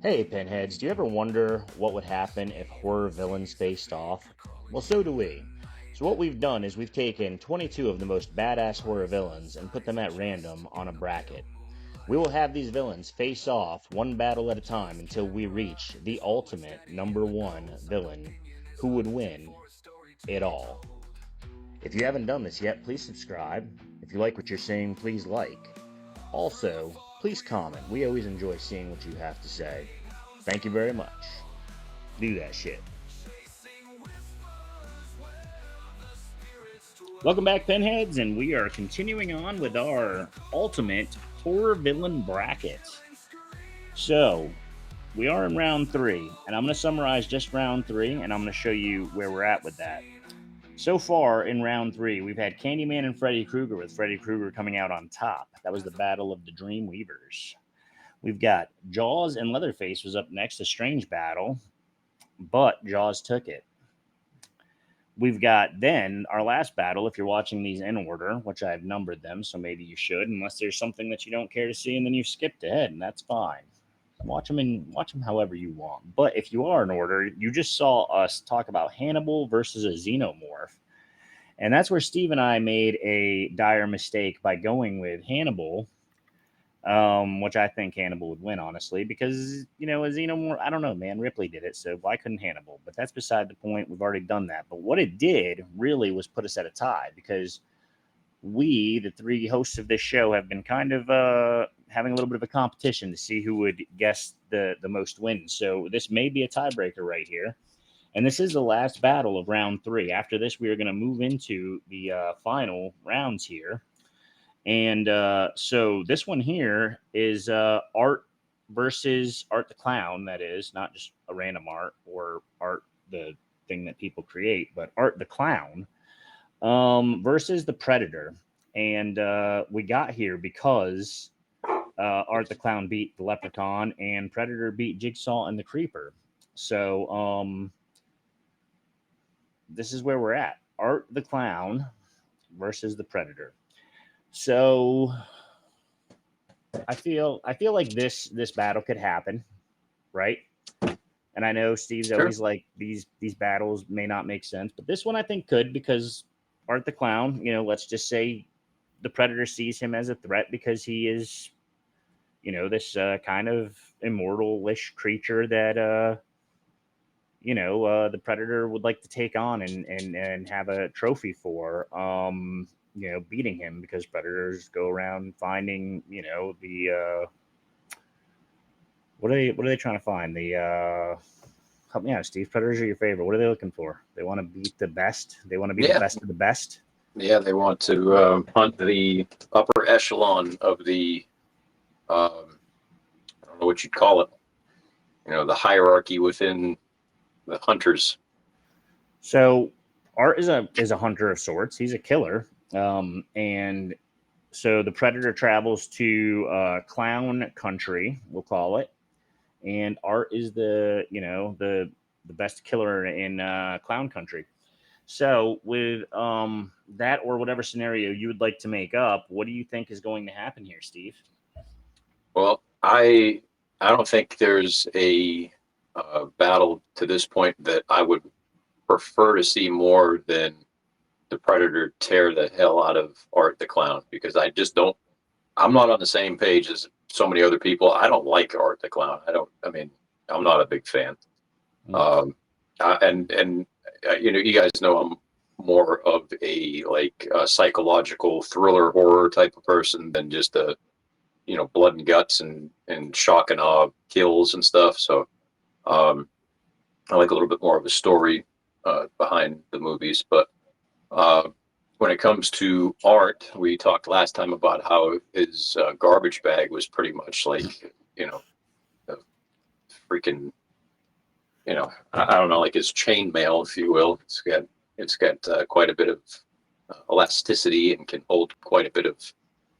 Hey Pinheads, do you ever wonder what would happen if horror villains faced off? Well, so do we. So what we've done is we've taken 22 of the most badass horror villains and put them at random on a bracket. We will have these villains face off one battle at a time until we reach the ultimate number one villain who would win it all. If you haven't done this yet, please subscribe. If you like what you're seeing, please like. Also, please comment. We always enjoy seeing what you have to say. Thank you very much. Do that shit. Welcome back, Pinheads, and we are continuing on with our ultimate horror villain bracket. So, we are in round 3, and I'm going to summarize just round 3, and I'm going to show you where we're at with that. So far in round 3, we've had Candyman and Freddy Krueger, with Freddy Krueger coming out on top. That was the Battle of the Dream Weavers. We've got Jaws and Leatherface was up next, a strange battle, but Jaws took it. We've got then our last battle, if you're watching these in order, which I've numbered them, so maybe you should, unless there's something that you don't care to see and then you've skipped ahead, and that's fine. Watch them however you want. But if you are in order, you just saw us talk about Hannibal versus a xenomorph. And that's where Steve and I made a dire mistake by going with Hannibal, which I think Hannibal would win, honestly, because, a xenomorph, I don't know, man, Ripley did it, so why couldn't Hannibal? But that's beside the point. We've already done that. But what it did really was put us at a tie, because we, the three hosts of this show, have been kind of having a little bit of a competition to see who would guess the most wins. So this may be a tiebreaker right here. And this is the last battle of round 3. After this, we are going to move into the final rounds here. And so this one here is Art versus Art the Clown. That is not just a random Art or Art the thing that people create, but Art the Clown versus the Predator. And we got here because Art the Clown beat the Leprechaun and Predator beat Jigsaw and the Creeper. So this is where we're at. Art the Clown versus the Predator. So I feel like this battle could happen, right? And I know Steve's always like these battles may not make sense, but this one I think could, because Art the Clown, let's just say the Predator sees him as a threat because he is, this kind of immortal-ish creature that the Predator would like to take on and have a trophy for. Beating him, because predators go around finding, the what are they trying to find? The help me out, Steve. Predators are your favorite. What are they looking for? They want to beat the best. They want to be the best of the best. Yeah, they want to hunt the upper echelon of the I don't know what you'd call it. The hierarchy within the hunters. So Art is a hunter of sorts. He's a killer. And so the Predator travels to Clown Country, we'll call it, and Art is the best killer in Clown Country. So with that or whatever scenario you would like to make up, what do you think is going to happen here, Steve? Well, I don't think there's a battle to this point that I would prefer to see more than the Predator tear the hell out of Art the Clown, because I'm not on the same page as so many other people. I don't like Art the Clown. I'm not a big fan. You guys know I'm more of a psychological thriller horror type of person than just a, blood and guts and shock and awe kills and stuff. So I like a little bit more of a story behind the movies, but when it comes to Art, we talked last time about how his garbage bag was pretty much like, a freaking, I don't know, like his chainmail, if you will. It's got quite a bit of elasticity and can hold quite a bit of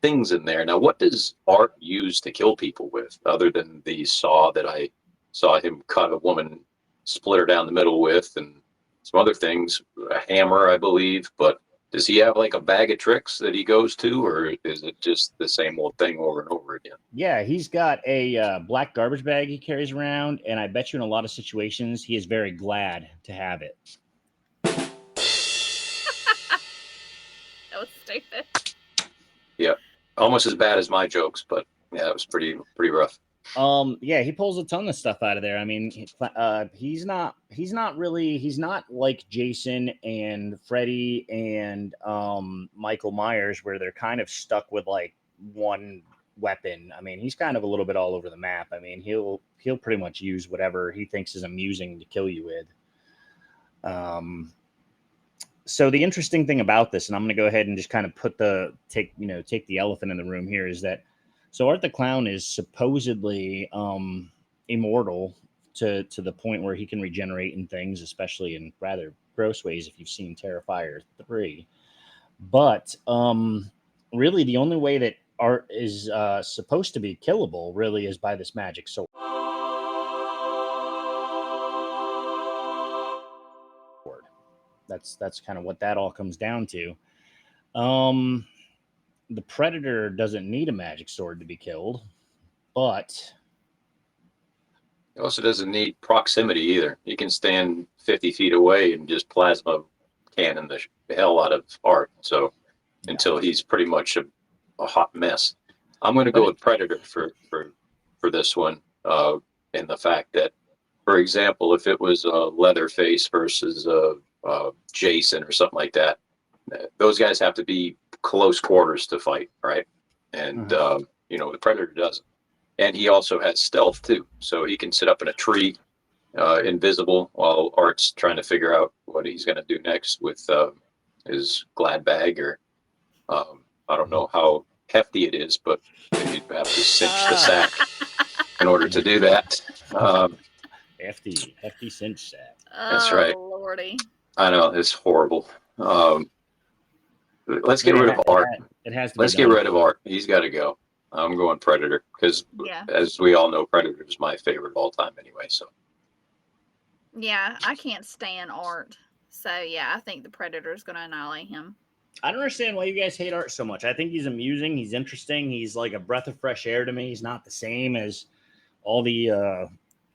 things in there. Now, what does Art use to kill people with, other than the saw that I saw him cut a woman, split her down the middle with, and some other things, a hammer, I believe, but Does he have like a bag of tricks that he goes to, or is it just the same old thing over and over again? Yeah, he's got a black garbage bag he carries around, and I bet you in a lot of situations he is very glad to have it. That was stupid. Yeah, almost as bad as my jokes, but yeah, it was pretty rough. Yeah, he pulls a ton of stuff out of there. I mean, he's not like Jason and Freddy and Michael Myers, where they're kind of stuck with like one weapon. I mean, he's kind of a little bit all over the map. I mean, he'll pretty much use whatever he thinks is amusing to kill you with. So the interesting thing about this, and I'm going to go ahead and just kind of take the elephant in the room here, is that so Art the Clown is supposedly immortal to the point where he can regenerate in things, especially in rather gross ways if you've seen Terrifier 3. But really the only way that Art is supposed to be killable really is by this magic sword. That's kind of what that all comes down to. The Predator doesn't need a magic sword to be killed, but He also doesn't need proximity either. He can stand 50 feet away and just plasma cannon the hell out of Art. So until he's pretty much a hot mess. I'm going to go with Predator for this one, in the fact that, for example, if it was Leatherface versus Jason or something like that, those guys have to be close quarters to fight, right? And the Predator doesn't. And he also has stealth too, so he can sit up in a tree, invisible, while Art's trying to figure out what he's going to do next with his glad bag, or I don't know how hefty it is, but he'd have to cinch the sack in order to do that. Hefty cinch sack. That's right. Lordy. I know, it's horrible. Let's get rid of Art. Let's get rid of Art. He's got to go. I'm going Predator because, as we all know, Predator is my favorite of all time anyway. So. Yeah, I can't stand Art. So, yeah, I think the Predator is going to annihilate him. I don't understand why you guys hate Art so much. I think he's amusing. He's interesting. He's like a breath of fresh air to me. He's not the same as all the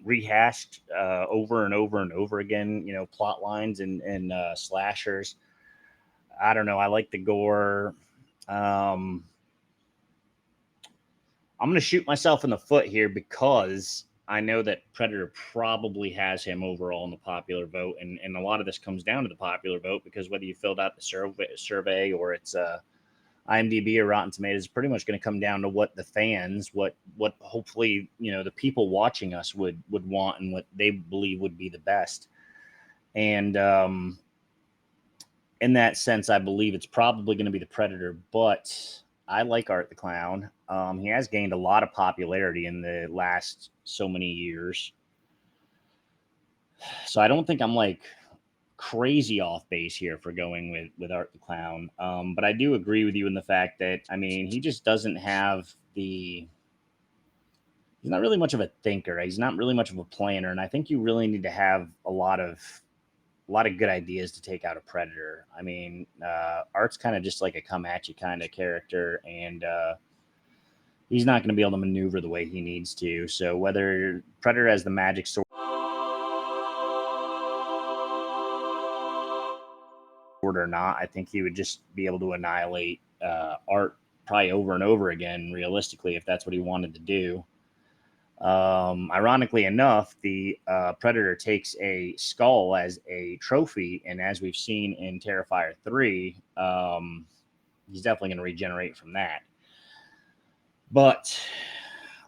rehashed over and over and over again, plot lines and slashers. I don't know. I like the gore. I'm going to shoot myself in the foot here because I know that Predator probably has him overall in the popular vote. And a lot of this comes down to the popular vote because whether you filled out the survey or it's IMDb or Rotten Tomatoes, is pretty much going to come down to what the fans, what hopefully, the people watching us would want and what they believe would be the best. And in that sense, I believe it's probably going to be the Predator, but I like Art the Clown. He has gained a lot of popularity in the last so many years. So I don't think I'm like crazy off base here for going with Art the Clown. But I do agree with you in the fact that, I mean, he just doesn't have he's not really much of a thinker. He's not really much of a planner. And I think you really need to have a lot of good ideas to take out a Predator. I mean, Art's kind of just like a come at you kind of character, and he's not going to be able to maneuver the way he needs to. So whether Predator has the magic sword or not, I think he would just be able to annihilate Art probably over and over again, realistically, if that's what he wanted to do. Ironically enough, the Predator takes a skull as a trophy, and as we've seen in Terrifier 3, he's definitely going to regenerate from that. But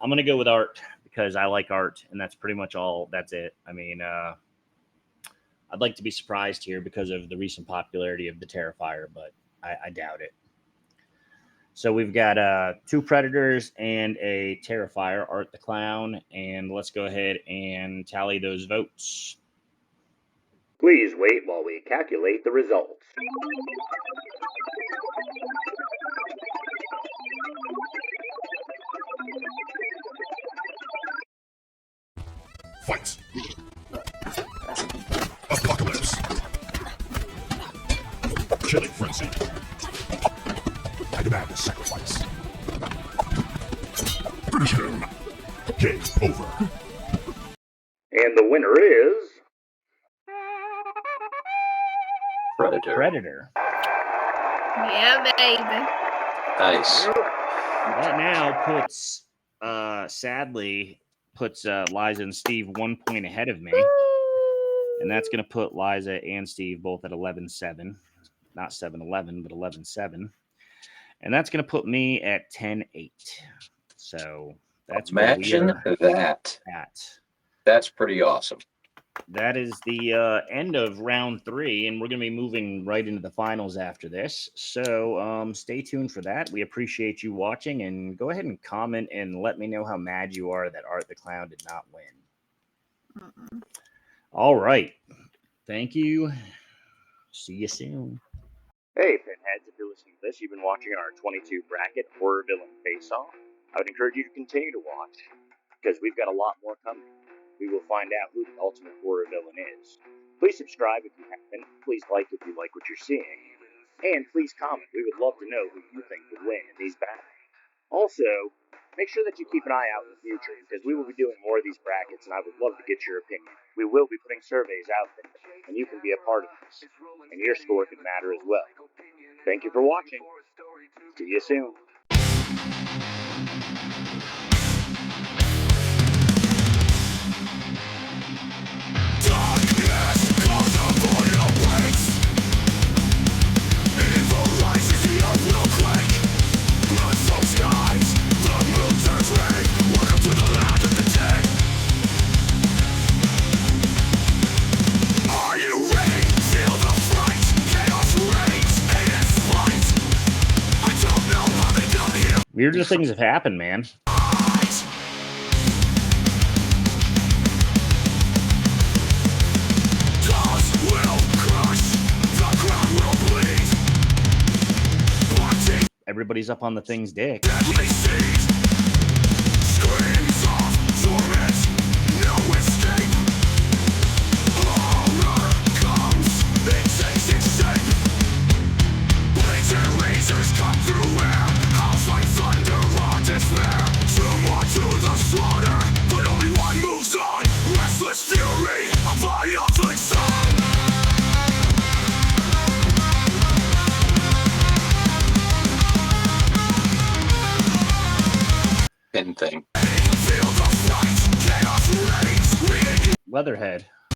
I'm going to go with Art because I like Art, and that's pretty much all. That's it. I mean, I'd like to be surprised here because of the recent popularity of the Terrifier, but I doubt it. So we've got 2 Predators and a Terrifier, Art the Clown, and let's go ahead and tally those votes. Please wait while we calculate the results. Fight! Apocalypse! Killing frenzy! see. I demand a sacrifice. Finish him. Game over. And the winner is Predator. Predator. Yeah, baby. Nice. That now puts, sadly, Liza and Steve 1 point ahead of me. And that's going to put Liza and Steve both at 11-7. Not 7-11, but 11-7. And that's going to put me at 10-8. So that's Imagine where we are that. at. That's pretty awesome. That is the end of round 3, and we're going to be moving right into the finals after this. So stay tuned for that. We appreciate you watching, and go ahead and comment and let me know how mad you are that Art the Clown did not win. All right. Thank you. See you soon. Hey, Pinheads, if you're listening to this, you've been watching our 22 bracket horror villain face-off. I would encourage you to continue to watch, because we've got a lot more coming. We will find out who the ultimate horror villain is. Please subscribe if you haven't. Please like if you like what you're seeing. And please comment. We would love to know who you think would win in these battles. Also, make sure that you keep an eye out in the future, because we will be doing more of these brackets, and I would love to get your opinion. We will be putting surveys out there, and you can be a part of this. And your score can matter as well. Thank you for watching. See you soon. Weirder things have happened, man. Everybody's up on the thing's dick. Pin thing. Leatherhead.